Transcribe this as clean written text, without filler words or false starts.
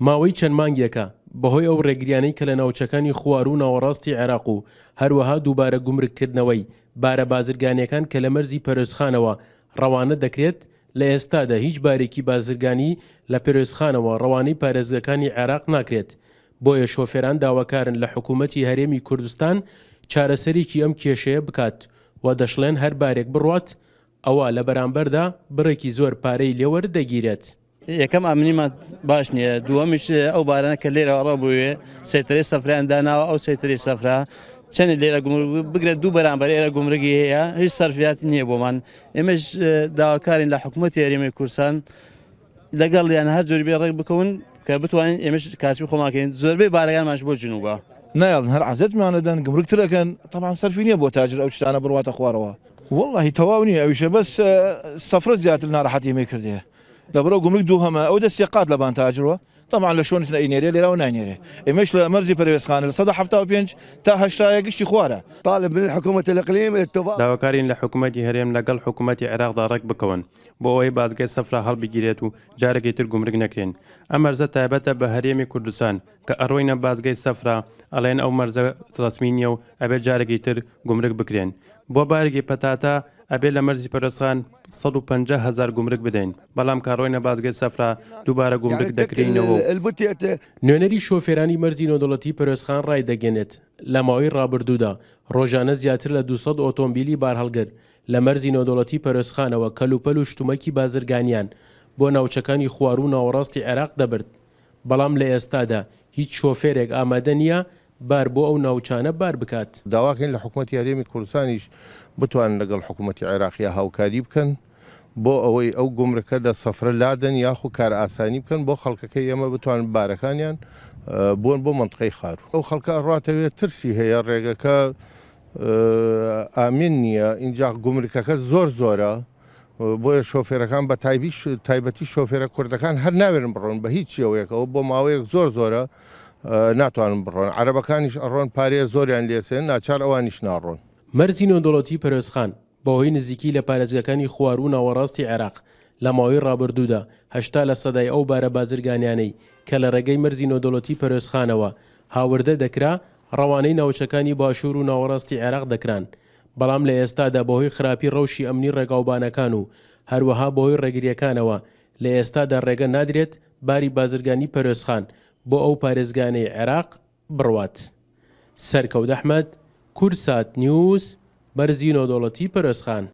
ماوەی چەند مانگێکە بەهۆی ئەو ڕێگریانەی کە لە ناوچەکانی خوار و ناوەڕاستی عێراق و هەروەها دووبارە گومرگکردنەوەی بارە بازرگانیەکان کە لە مەرزی پەرۆسخانەوە ڕەوانە دەکرێت لە ئێستادا هیچ بارێکی بازرگانی لە پەرۆسخانەوە ڕەوانەی پارێزگەکانی عێراق ناکرێت. بۆیە شۆفێران داواکارن لە حکوومەتی هەرێمی کوردستان چارەسەرێکی ئەم کێشەیە بکات و دەشڵێن هەر بارێک بڕوات ئەوە لە بەرامبەردا بڕێکی زۆر پارەی لێوەردەگیرێت. یەکەم ئامنیمان باش نییە، دووەمیش ئەو بارانە کە لێرەوە ڕابووێ سەیتەرەی سەفرەیان داناوە، ئەو سەیتەرەی سەفرا چەندی لێرە بگرێت دوو بەرامبەر ئێرە گومرگی هەیە، هیچ سەرفیاتی نییە بۆمان. ئێمەش داواکارین لە حکوومەتی هەرێمی کوردستان لەگەڵ یان هەر جۆری بێ ڕێک بکەون کە بتوانین ئێمەش کاسبی خۆماکەین. زۆربەی بارەکانمانش بۆ جنوبە نایڵن هەر عەزەتمانەدەن گمرکتر دەکەن، تەبعاً سەرفی نییە بۆ تاجر ئەو شتانە بڕواتە خوارەوە. وەڵڵاهی تەواو نییە، ئەویشە بەس سەفرە زیاتر ناڕەحەتی مێ کردێ لەبەرەو گمرک دوو هەمە ئەو دەستی قات لە بانتاجرەوە طبعا لە شۆنت ئەینێرێ لێرەوە ناینێرێ. ئێمەش لە مەرزی پەروێزخانە لە 175 تا 80 گشتی خوارە. طالب من الحكومة الإقليم داواکارین لە حکوومەتی هەرێم لەگەڵ حکوومەتی عێراقدا ڕێک بکەون بۆ ئەوەی بازگەی سەفرا هەڵبگیرێت و جارێکی تر گومرگ نەکرێن. ئەم مەرزە تایبەتە بە هەرێمی کوردستان کە ئەڕۆینە بازگەی سەفرا ئەڵێن ئەو مەرزە ڕەسمی نییە و ئەبێت جارێکی تر گومرگ بکرێن. بۆ بارێکی پەتاتە ئەبێت لە مەرزی پەرۆسخان 150,000 گومرگ بدەین، بەڵام کاڕۆینە بازگەی سەفرا دووبارە گومرگ دەکرینەوە. نوێنەری شۆفێرانی مەرزی نۆدەوڵەتی پەرۆسخان ڕای دەگەنێت لە ماوەی ڕابردوودا ڕۆژانە زیاتر لە 200 ئۆتۆمبیلی بارهەڵگر لە مەرزی نۆدەوڵەتی پەرۆسخانەوە کەلوپەل و شتومەکی بازرگانیان بۆ ناوچەکانی خوار و ناوەڕاستی عێراق دەبرد. بەڵام لە ئێستادا هیچ شۆفێرێک ئامادە نییە بار بۆ ئەو ناوچانە بار بکات. داواکەین لە حکوومەتی هەرێمی کوردستانیش بتوانن لەگەڵ حکوومەتی عێراقیە هاوکاری بکەن بۆ ئەوەی ئەو گومرگەکە لە سەفرە لادەن یاخو کار ئاسانی بکەن بۆ خەڵکەکەی ئێمە بتوانن بارەکانیان بۆن بۆ منطقەی خار. ئەو خەڵکە ڕاتەوێت ترسی هەیە ڕێگەکە ئامین نییە، اینجا گومرگەکە زۆر زۆرە، بۆیە شۆفێرەکان بە تایبەتی شۆفێرە کوردەکان هەر ناوێرن بڕۆن بە هیچ شێوەیەکەوە بۆ ماوەیەک زۆر زۆرە ناتوانن بڕۆن. عەرەبەکانیش ئەڕۆن پارەیە زۆریان لێسێن، ناچار ئەوانیش ناڕۆن. مەرزی نۆدەوڵەتی پەرۆسخان بەهۆی نزیکی لە پارێزگەکانی خوار و ناوەڕاستی عێراق لە ماوەی ڕابردوودا 80% ئەو بارە بازرگانیانەی کە لە ڕێگەی مەرزی نۆدەوڵەتی پەرۆسخانەوە هاوردە دەکرا ڕەوانەی ناوچەکانی باشوور و ناوەڕاستی عێراق دەکران. بەڵام لە ئێستادا بەهۆی خراپی ڕەوشی ئەمنی ڕێگاوبانەکان و هەروەها بەهۆی ڕێگریەکانەوە لە ئێستادا ڕێگە نادرێت باری بازرگانی پەرۆسخان بۆ ئەو پارێزگانەی عێراق بڕوات. سەرکەوت ئەحمەد، کورسات نیوز، مەرزی نۆدەوڵەتی پەرۆسخان.